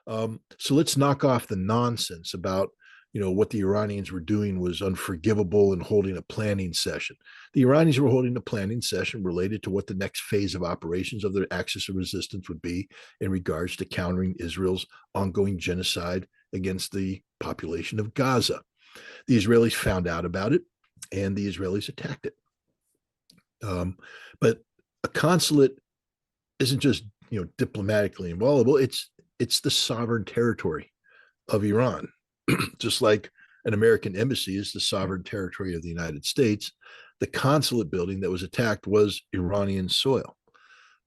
So let's knock off the nonsense about what the Iranians were doing was unforgivable and holding a planning session. The Iranians were holding a planning session related to what the next phase of operations of their axis of resistance would be in regards to countering Israel's ongoing genocide against the population of Gaza. The Israelis found out about it, and the Israelis attacked it. But a consulate isn't just diplomatically inviolable. It's the sovereign territory of Iran, just like an American embassy is the sovereign territory of the United States. The consulate building that was attacked was Iranian soil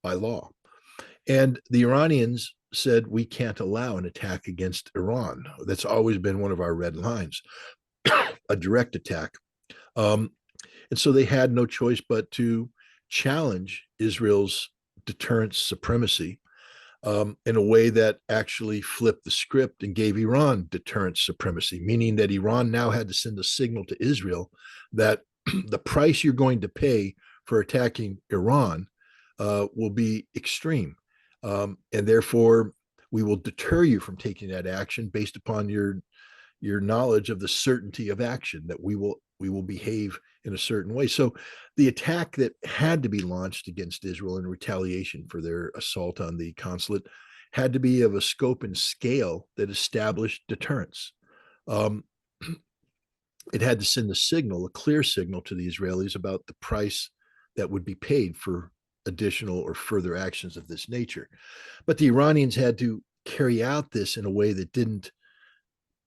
by law. And the Iranians said, we can't allow an attack against Iran. That's always been one of our red lines, a direct attack. And so they had no choice but to challenge Israel's deterrent supremacy in a way that actually flipped the script and gave Iran deterrent supremacy, meaning that Iran now had to send a signal to Israel that the price you're going to pay for attacking Iran will be extreme. And therefore, we will deter you from taking that action based upon your knowledge of the certainty of action, that we will behave in a certain way. So the attack that had to be launched against Israel in retaliation for their assault on the consulate had to be of a scope and scale that established deterrence. It had to send a clear signal to the Israelis about the price that would be paid for additional or further actions of this nature. But the Iranians had to carry out this in a way that didn't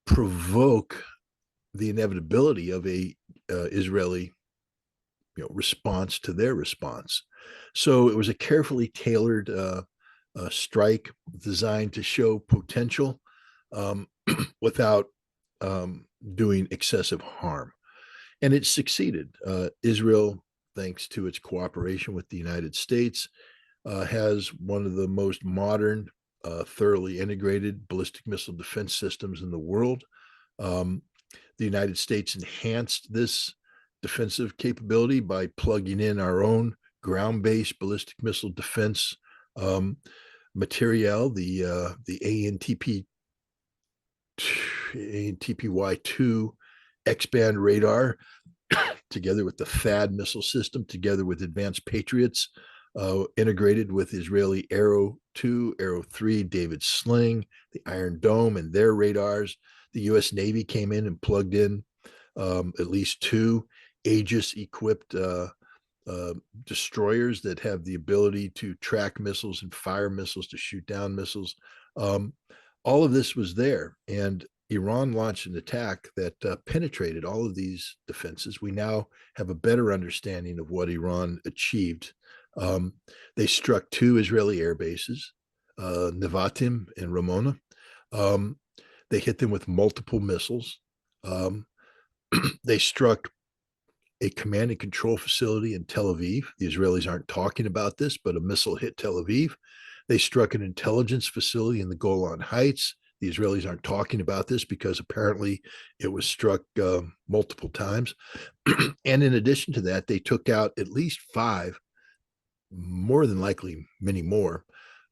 provoke the inevitability of a Israeli response to their response. So it was a carefully tailored strike designed to show potential without doing excessive harm. And it succeeded. Israel, thanks to its cooperation with the United States, has one of the most modern, thoroughly integrated ballistic missile defense systems in the world. The United States enhanced this defensive capability by plugging in our own ground-based ballistic missile defense materiel, the ANTPY-2 X-band radar, together with the THAAD missile system, together with advanced Patriots, integrated with Israeli Arrow 2, Arrow 3, David Sling, the Iron Dome, and their radars. The U.S. Navy came in and plugged in at least 2 Aegis-equipped destroyers that have the ability to track missiles and fire missiles, to shoot down missiles. All of this was there, and Iran launched an attack that penetrated all of these defenses. We now have a better understanding of what Iran achieved. They struck 2 Israeli air bases, Nevatim and Ramona. They hit them with multiple missiles. They struck a command and control facility in Tel Aviv. The Israelis aren't talking about this, but a missile hit Tel Aviv. They struck an intelligence facility in the Golan Heights. The Israelis aren't talking about this because apparently it was struck multiple times. And in addition to that, they took out at least 5, more than likely many more,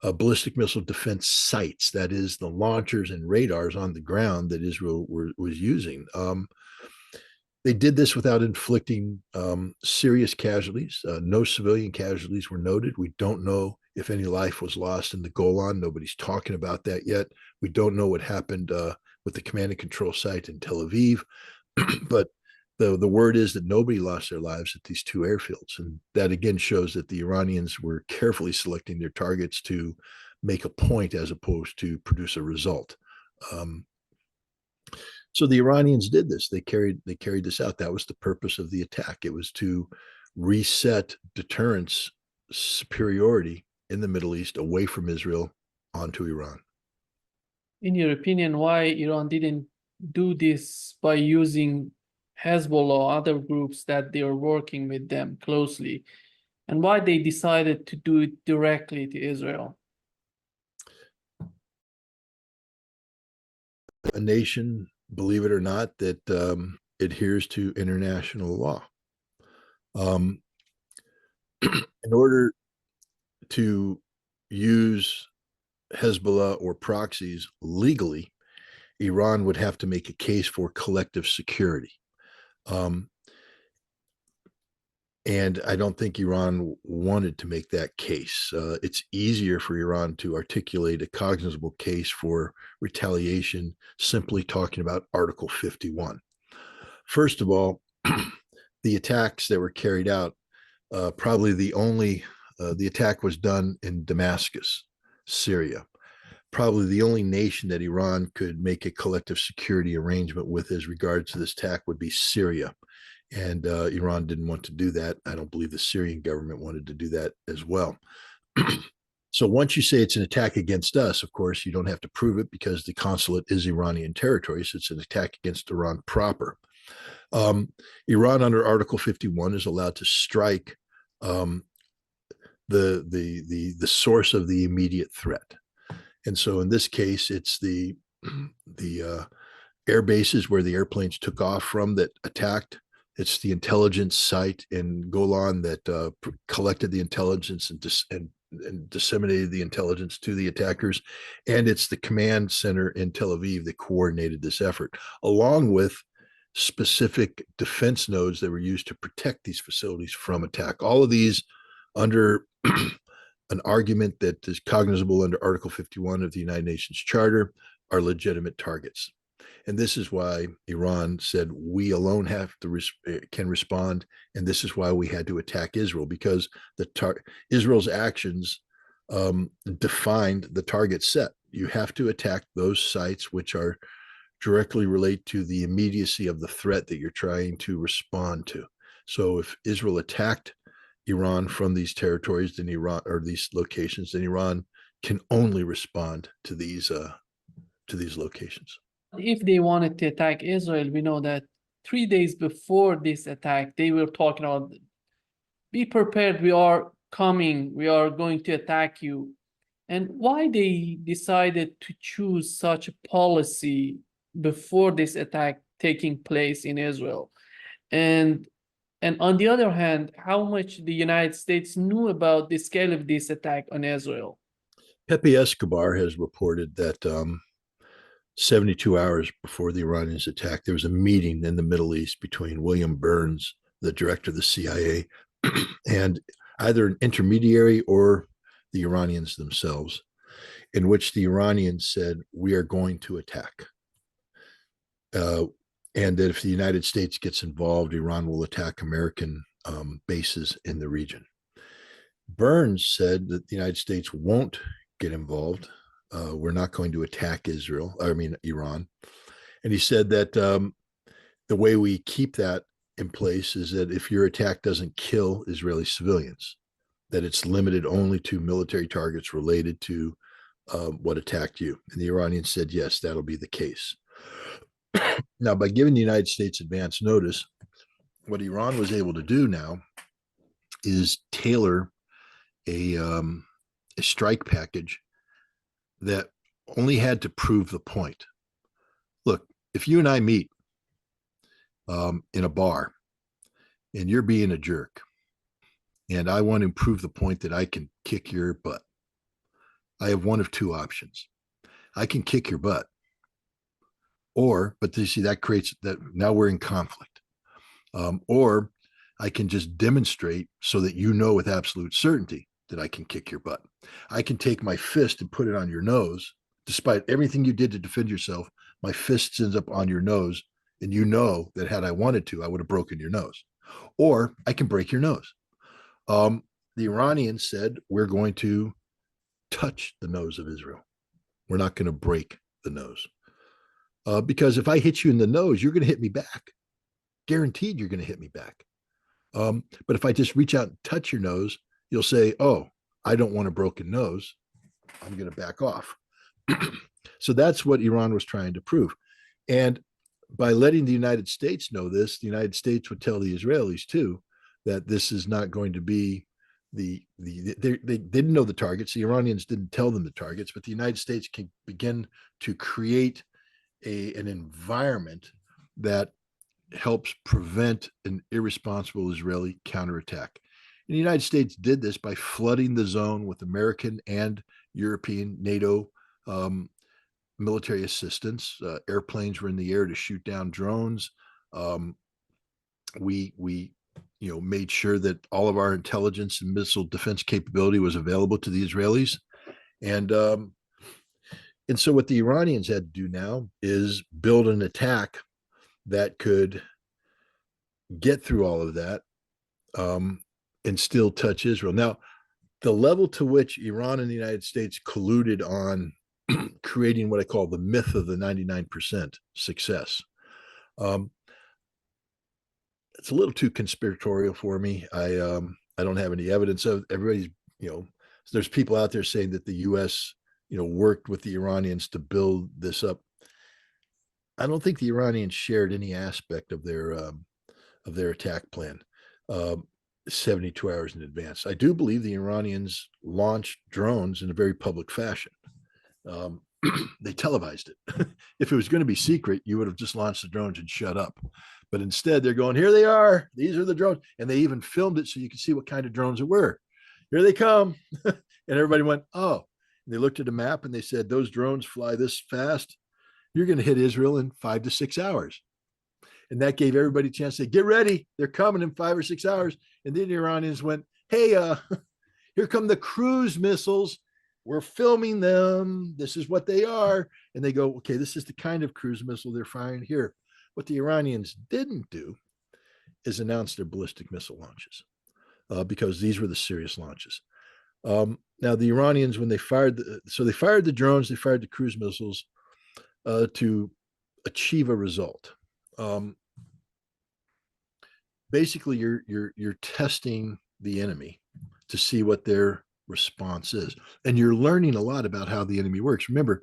ballistic missile defense sites, that is, the launchers and radars on the ground that Israel was using. They did this without inflicting serious casualties. No civilian casualties were noted. We don't know if any life was lost in the Golan. Nobody's talking about that yet. We don't know what happened with the command and control site in Tel Aviv. But the word is that nobody lost their lives at these 2 airfields. And that again shows that the Iranians were carefully selecting their targets to make a point as opposed to produce a result. So the Iranians did this. They carried this out. That was the purpose of the attack. It was to reset deterrence superiority in the Middle East away from Israel onto Iran. In your opinion, why Iran didn't do this by using Hezbollah or other groups that they are working with them closely, and why they decided to do it directly to Israel? A nation, believe it or not, that adheres to international law. In order to use Hezbollah or proxies legally, Iran would have to make a case for collective security. And I don't think Iran wanted to make that case. It's easier for Iran to articulate a cognizable case for retaliation simply talking about Article 51. First of all, the attacks that were carried out, probably the attack was done in Damascus, Syria. Probably the only nation that Iran could make a collective security arrangement with as regards to this attack would be Syria. And Iran didn't want to do that. I don't believe the Syrian government wanted to do that as well. So once you say it's an attack against us, of course, you don't have to prove it because the consulate is Iranian territory. So it's an attack against Iran proper. Iran under Article 51 is allowed to strike the source of the immediate threat. And so in this case, it's the air bases where the airplanes took off from that attacked. It's the intelligence site in Golan that collected the intelligence and disseminated the intelligence to the attackers. And it's the command center in Tel Aviv that coordinated this effort, along with specific defense nodes that were used to protect these facilities from attack. All of these under an argument that is cognizable under Article 51 of the United Nations Charter are legitimate targets. And this is why Iran said we alone can respond, and this is why we had to attack Israel, because Israel's actions defined the target set. You have to attack those sites which are directly relate to the immediacy of the threat that you're trying to respond to. So if Israel attacked Iran from these territories, then Iran, or these locations, then Iran can only respond to these locations. If they wanted to attack Israel, we know that 3 days before this attack, they were talking about, be prepared, we are coming, we are going to attack you. And why they decided to choose such a policy before this attack taking place in Israel? And on the other hand, how much the United States knew about the scale of this attack on Israel? Pepe Escobar has reported that 72 hours before the Iranians attacked, there was a meeting in the Middle East between William Burns, the director of the CIA, and either an intermediary or the Iranians themselves, in which the Iranians said, we are going to attack. And that if the United States gets involved, Iran will attack American bases in the region. Burns said that the United States won't get involved. We're not going to attack Iran. And he said that the way we keep that in place is that if your attack doesn't kill Israeli civilians, that it's limited only to military targets related to what attacked you. And the Iranians said, yes, that'll be the case. Now, by giving the United States advance notice, what Iran was able to do now is tailor a strike package that only had to prove the point. Look, if you and I meet in a bar and you're being a jerk and I want to prove the point that I can kick your butt, I have one of two options. I can kick your butt, but you see, that creates that now we're in conflict. Or I can just demonstrate so that you know with absolute certainty that I can kick your butt. I can take my fist and put it on your nose. Despite everything you did to defend yourself, my fist ends up on your nose, and you know that had I wanted to, I would have broken your nose. Or I can break your nose. The Iranians said, we're going to touch the nose of Israel. We're not going to break the nose. Because if I hit you in the nose, you're going to hit me back. Guaranteed you're going to hit me back. But if I just reach out and touch your nose, you'll say, oh, I don't want a broken nose. I'm going to back off. So that's what Iran was trying to prove. And by letting the United States know this, the United States would tell the Israelis too, that this is not going to be they didn't know the targets. The Iranians didn't tell them the targets, but the United States can begin to create an environment that helps prevent an irresponsible Israeli counterattack. And the United States did this by flooding the zone with American and European, NATO military assistance. Airplanes were in the air to shoot down drones. We made sure that all of our intelligence and missile defense capability was available to the Israelis. And so what the Iranians had to do now is build an attack that could get through all of that and still touch Israel. Now, the level to which Iran and the United States colluded on creating what I call the myth of the 99% success. It's a little too conspiratorial for me. I don't have any evidence of everybody's, there's people out there saying that the US, worked with the Iranians to build this up. I don't think the Iranians shared any aspect of their attack plan 72 hours in advance. I do believe the Iranians launched drones in a very public fashion. They televised it. If it was going to be secret, you would have just launched the drones and shut up. But instead, they're going, here they are. These are the drones. And they even filmed it so you could see what kind of drones it were. Here they come. And everybody went, oh. And they looked at a map and they said, those drones fly this fast. You're going to hit Israel in 5 to 6 hours. And that gave everybody a chance to say, get ready. They're coming in 5 or 6 hours. And then the Iranians went, hey, here come the cruise missiles. We're filming them. This is what they are. And they go, okay, this is the kind of cruise missile they're firing here. What the Iranians didn't do is announce their ballistic missile launches because these were the serious launches. Now, the Iranians, when they fired, they fired the drones, they fired the cruise missiles to achieve a result. Basically, you're testing the enemy to see what their response is, and you're learning a lot about how the enemy works. Remember,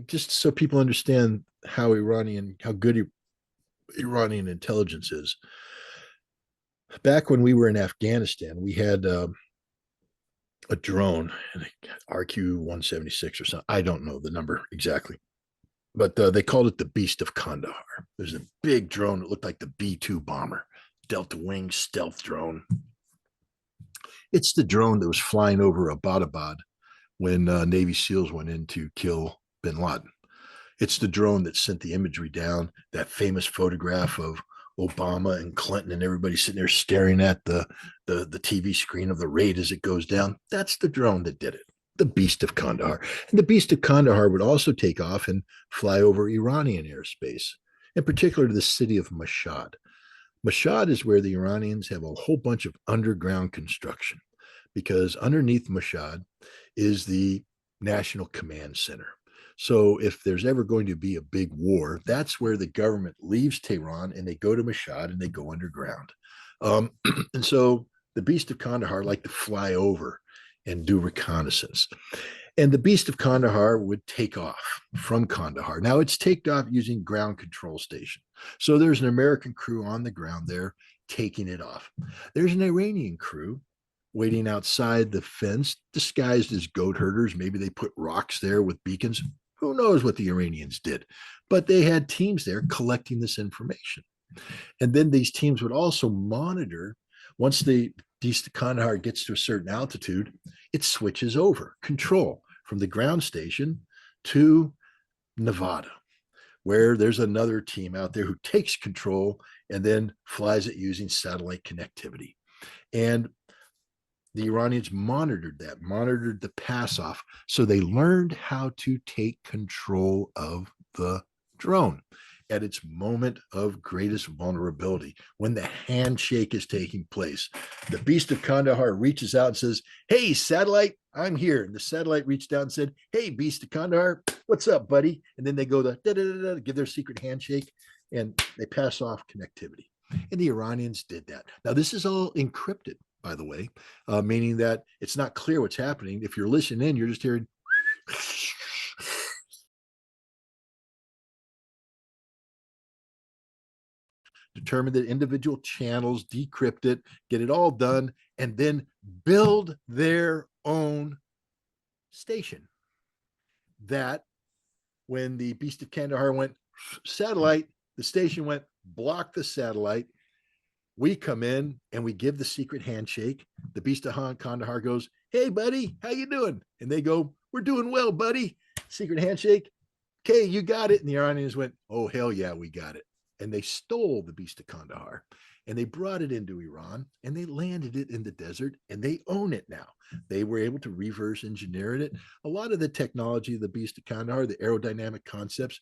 just so people understand how good Iranian intelligence is. Back when we were in Afghanistan, we had a drone, RQ-176 or something. I don't know the number exactly, but they called it the Beast of Kandahar. There's a big drone that looked like the B-2 bomber, delta wing stealth drone. It's the drone that was flying over Abbottabad when Navy SEALs went in to kill bin Laden. It's the drone that sent the imagery down, that famous photograph of Obama and Clinton and everybody sitting there staring at the TV screen of the raid as it goes down. That's the drone that did it, the Beast of Kandahar. And the Beast of Kandahar would also take off and fly over Iranian airspace, in particular to the city of Mashhad. Mashhad is where the Iranians have a whole bunch of underground construction, because underneath Mashhad is the National Command Center. So if there's ever going to be a big war, that's where the government leaves Tehran and they go to Mashhad and they go underground. And so the Beast of Kandahar liked to fly over and do reconnaissance. And the Beast of Kandahar would take off from Kandahar. Now it's taken off using ground control station. So there's an American crew on the ground there taking it off. There's an Iranian crew waiting outside the fence, disguised as goat herders. Maybe they put rocks there with beacons. Who knows what the Iranians did? But they had teams there collecting this information. And then these teams would also monitor, once the Beast of Kandahar gets to a certain altitude, it switches over control from the ground station to Nevada, where there's another team out there who takes control and then flies it using satellite connectivity. And the Iranians monitored the pass off. So they learned how to take control of the drone at its moment of greatest vulnerability, when the handshake is taking place. The Beast of Kandahar reaches out and says, hey, satellite, I'm here. And the satellite reached out and said, hey, Beast of Kandahar, what's up, buddy? And then they go to give their secret handshake and they pass off connectivity. And the Iranians did that. Now, this is all encrypted, by the way, meaning that it's not clear what's happening. If you're listening in, you're just hearing. Determine the individual channels, decrypt it, get it all done, and then build their own station. That when the Beast of Kandahar went satellite, the station went block the satellite. We come in and we give the secret handshake. The Beast of Kandahar goes, hey, buddy, how you doing? And they go, we're doing well, buddy. Secret handshake. Okay, you got it. And the Iranians went, oh, hell yeah, we got it. And they stole the Beast of Kandahar and they brought it into Iran and they landed it in the desert and they own it now. They were able to reverse engineer it. A lot of the technology of the Beast of Kandahar, the aerodynamic concepts,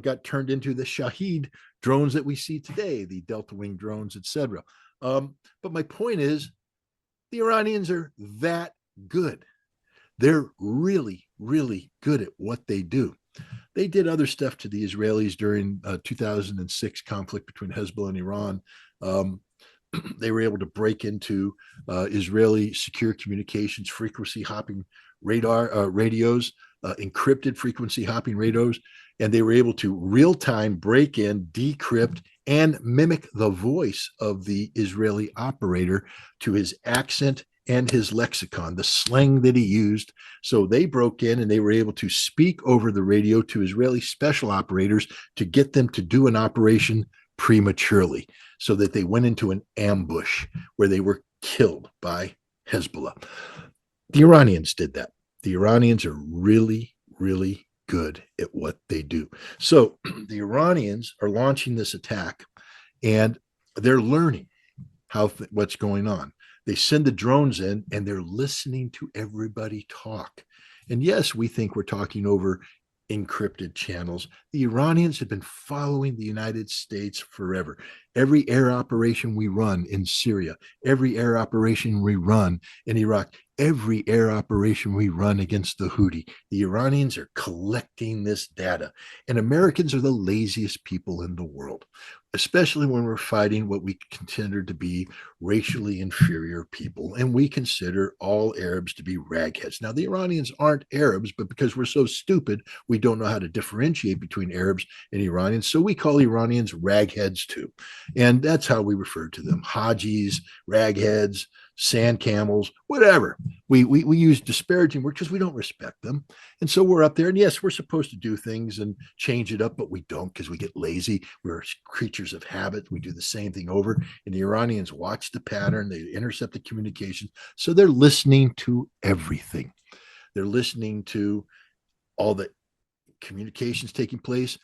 got turned into the Shahed drones that we see today, the Delta Wing drones, etc. But my point is, the Iranians are that good. They're really, really good at what they do. They did other stuff to the Israelis during 2006 conflict between Hezbollah and Iran. Um, they were able to break into Israeli secure communications frequency hopping radios, encrypted frequency hopping radios, and they were able to real time break in, decrypt, and mimic the voice of the Israeli operator to his accent and his lexicon, the slang that he used. So they broke in and they were able to speak over the radio to Israeli special operators to get them to do an operation prematurely so that they went into an ambush where they were killed by Hezbollah. The Iranians did that. The Iranians are really, really good at what they do. So the Iranians are launching this attack and they're learning what's going on. They send the drones in and they're listening to everybody talk. And yes, we think we're talking over encrypted channels. The Iranians have been following the United States forever. Every air operation we run in Syria, every air operation we run in Iraq, every air operation we run against the Houthi, the Iranians are collecting this data. And Americans are the laziest people in the world, especially when we're fighting what we consider to be racially inferior people. And we consider all Arabs to be ragheads. Now, the Iranians aren't Arabs, but because we're so stupid, we don't know how to differentiate between Arabs and Iranians. So we call Iranians ragheads too. And that's how we refer to them: Hajis, ragheads, sand camels, whatever. We use disparaging words because we don't respect them. And so we're up there. And yes, we're supposed to do things and change it up, but we don't because we get lazy. We're creatures of habit. We do the same thing over. And the Iranians watch the pattern, they intercept the communications. So they're listening to everything. They're listening to all the communications taking place,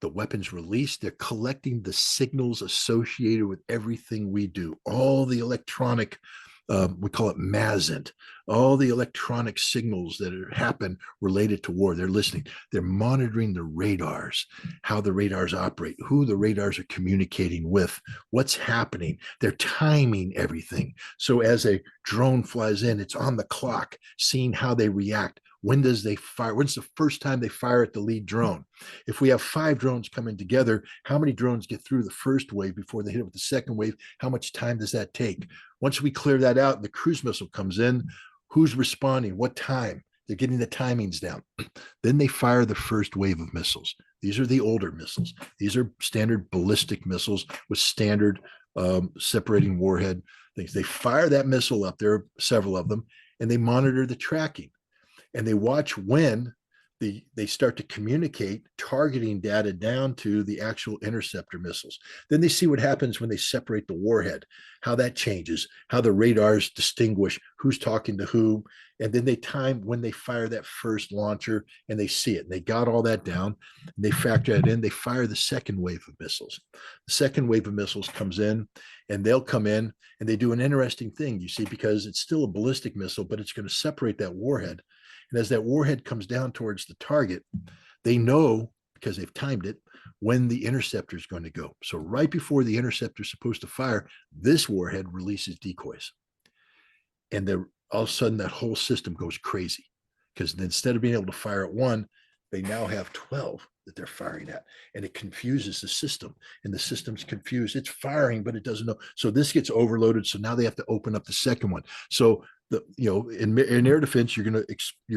the weapons released. They're collecting the signals associated with everything we do, all the electronic, we call it MASENT, all the electronic signals that happen related to war. They're listening. They're monitoring the radars, how the radars operate, who the radars are communicating with, what's happening. They're timing everything. So as a drone flies in, it's on the clock, seeing how they react. When does they fire? When's the first time they fire at the lead drone? If we have 5 drones coming together, how many drones get through the first wave before they hit it with the second wave? How much time does that take? Once we clear that out and the cruise missile comes in, who's responding? What time? They're getting the timings down. Then they fire the first wave of missiles. These are the older missiles. These are standard ballistic missiles with standard separating warhead things. They fire that missile up. There are several of them, and they monitor the tracking. And they watch when they start to communicate targeting data down to the actual interceptor missiles. Then they see what happens when they separate the warhead, how that changes, how the radars distinguish who's talking to who. And then they time when they fire that first launcher and they see it. And they got all that down and they factor that in. They fire the second wave of missiles. The second wave of missiles comes in and they'll come in and they do an interesting thing, you see, because it's still a ballistic missile, but it's going to separate that warhead. And as that warhead comes down towards the target, they know, because they've timed it, when the interceptor is going to go. So right before the interceptor is supposed to fire, this warhead releases decoys. And all of a sudden that whole system goes crazy, because instead of being able to fire at one, they now have 12 that they're firing at, and it confuses the system, and the system's confused. It's firing, but it doesn't know. So this gets overloaded. So now they have to open up the second one. So in air defense, you're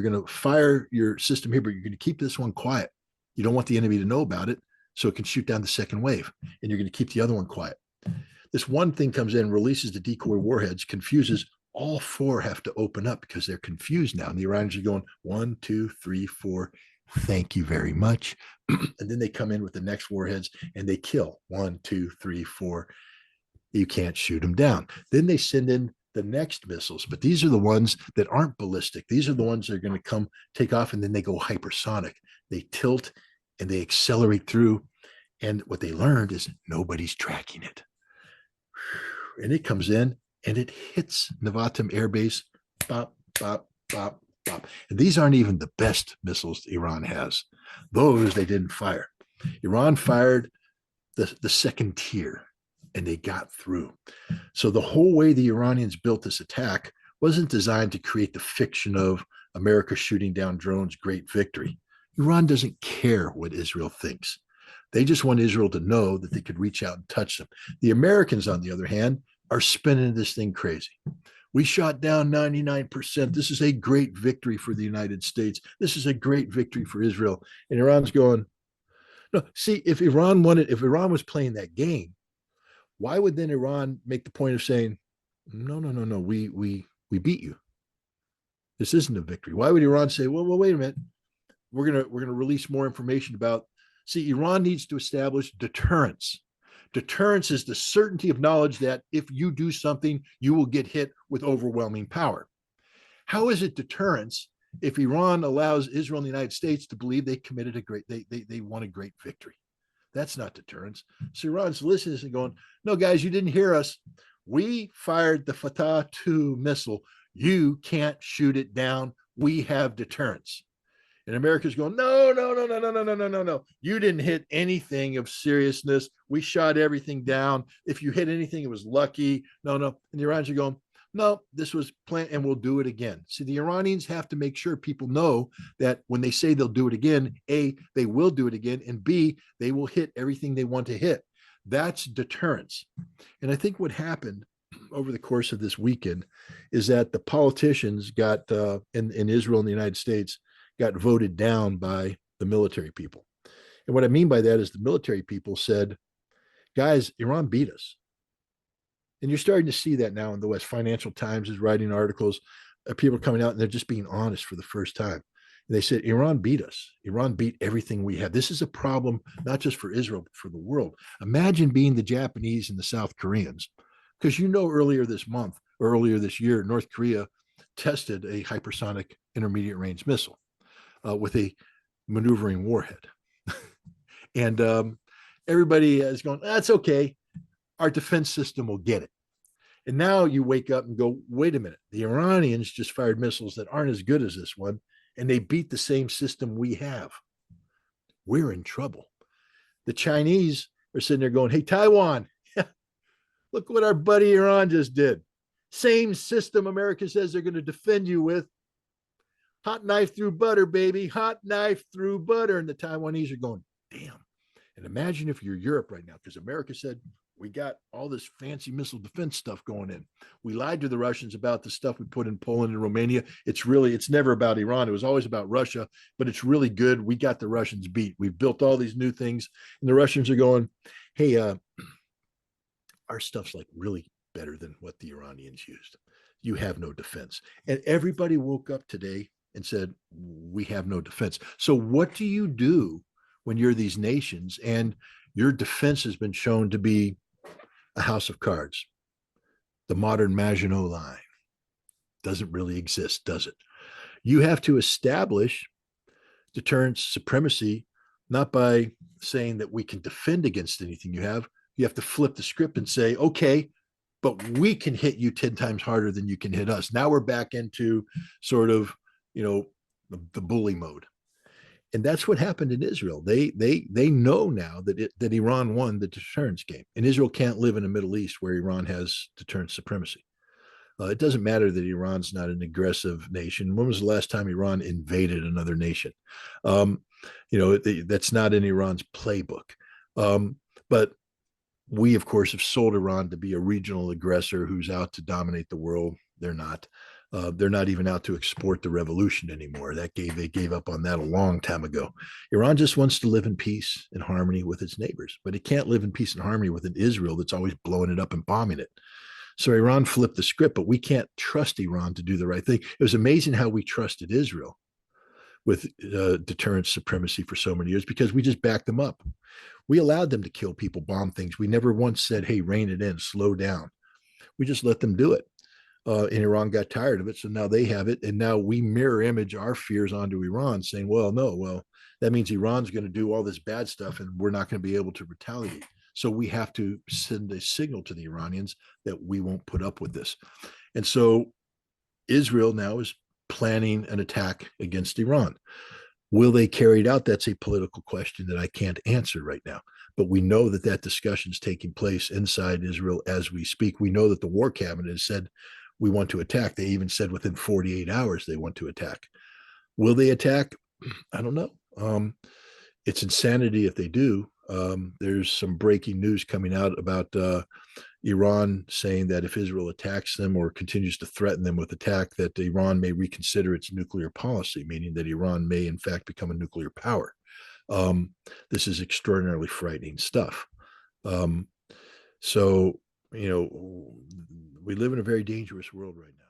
gonna fire your system here, but you're gonna keep this one quiet. You don't want the enemy to know about it, so it can shoot down the second wave, and you're gonna keep the other one quiet. This one thing comes in, releases the decoy warheads, confuses. All 4 have to open up because they're confused now. And the Iranians are going 1, 2, 3, 4. Thank you very much. And then they come in with the next warheads and they kill 1, 2, 3, 4. You can't shoot them down. Then they send in the next missiles, but these are the ones that aren't ballistic. These are the ones that are going to come take off and then they go hypersonic. They tilt and they accelerate through. And what they learned is nobody's tracking it. And it comes in and it hits Nevatim Air Base. Bop, bop, bop, bop. And these aren't even the best missiles Iran has. Those they didn't fire. Iran fired the second tier and they got through. So the whole way the Iranians built this attack wasn't designed to create the fiction of America shooting down drones, great victory. Iran doesn't care what Israel thinks. They just want Israel to know that they could reach out and touch them. The Americans, on the other hand, are spinning this thing crazy. We shot down 99%. This is a great victory for the United States. This is a great victory for Israel. And Iran's going, no, see, if Iran was playing that game, why would then Iran make the point of saying, no, we beat you. This isn't a victory. Why would Iran say, well, wait a minute. We're gonna release more information about. See, Iran needs to establish deterrence. Deterrence is the certainty of knowledge that if you do something, you will get hit with overwhelming power. How is it deterrence if Iran allows Israel and the United States to believe they committed they won a great victory? That's not deterrence. So Iran's listening and going, no, guys, you didn't hear us. We fired the Fatah 2 missile. You can't shoot it down. We have deterrence. And America's going, no. You didn't hit anything of seriousness. We shot everything down. If you hit anything, it was lucky. No. And the Iranians are going, no, this was planned and we'll do it again. See, the Iranians have to make sure people know that when they say they'll do it again, A, they will do it again, and B, they will hit everything they want to hit. That's deterrence. And I think what happened over the course of this weekend is that the politicians got in Israel and the United States got voted down by the military people. And what I mean by that is the military people said, guys, Iran beat us. And you're starting to see that now in the West. Financial Times is writing articles. People are coming out and they're just being honest for the first time. And they said, Iran beat us. Iran beat everything we had. This is a problem, not just for Israel, but for the world. Imagine being the Japanese and the South Koreans. Because earlier this year, North Korea tested a hypersonic intermediate range missile with a maneuvering warhead. And everybody is going, that's okay. Our defense system will get it. And now you wake up and go, wait a minute. The Iranians just fired missiles that aren't as good as this one, and they beat the same system we have. We're in trouble. The Chinese are sitting there going, hey, Taiwan, look what our buddy Iran just did. Same system America says they're going to defend you with. Hot knife through butter, baby. Hot knife through butter. And the Taiwanese are going, damn. And imagine if you're Europe right now, because America said, we got all this fancy missile defense stuff going in. We lied to the Russians about the stuff we put in Poland and Romania. It's never about Iran. It was always about Russia, but it's really good. We got the Russians beat. We've built all these new things. And the Russians are going, hey, our stuff's like really better than what the Iranians used. You have no defense. And everybody woke up today and said, we have no defense. So what do you do when you're these nations and your defense has been shown to be a house of cards? The modern Maginot Line doesn't really exist, does it? You have to establish deterrence supremacy, not by saying that we can defend against anything you have. You have to flip the script and say, okay, but we can hit you 10 times harder than you can hit us. Now we're back into sort of, the bully mode. And that's what happened in Israel. They know now that Iran won the deterrence game, and Israel can't live in the Middle East where Iran has deterrence supremacy. It doesn't matter that Iran's not an aggressive nation. When was the last time Iran invaded another nation? That's not in Iran's playbook. But we, of course, have sold Iran to be a regional aggressor who's out to dominate the world. They're not. They're not even out to export the revolution anymore. They gave up on that a long time ago. Iran just wants to live in peace and harmony with its neighbors, but it can't live in peace and harmony with an Israel that's always blowing it up and bombing it. So Iran flipped the script, but we can't trust Iran to do the right thing. It was amazing how we trusted Israel with deterrence supremacy for so many years because we just backed them up. We allowed them to kill people, bomb things. We never once said, hey, rein it in, slow down. We just let them do it. And Iran got tired of it. So now they have it. And now we mirror image our fears onto Iran, saying, well, no, well, that means Iran's going to do all this bad stuff and we're not going to be able to retaliate. So we have to send a signal to the Iranians that we won't put up with this. And so Israel now is planning an attack against Iran. Will they carry it out? That's a political question that I can't answer right now. But we know that that discussion is taking place inside Israel as we speak. We know that the war cabinet has said we want to attack. They even said within 48 hours they want to attack. Will they attack? I don't know. It's insanity if they do. There's some breaking news coming out about Iran saying that if Israel attacks them or continues to threaten them with attack, that Iran may reconsider its nuclear policy, meaning that Iran may in fact become a nuclear power. Um, this is extraordinarily frightening stuff. So, you know, we live in a very dangerous world right now.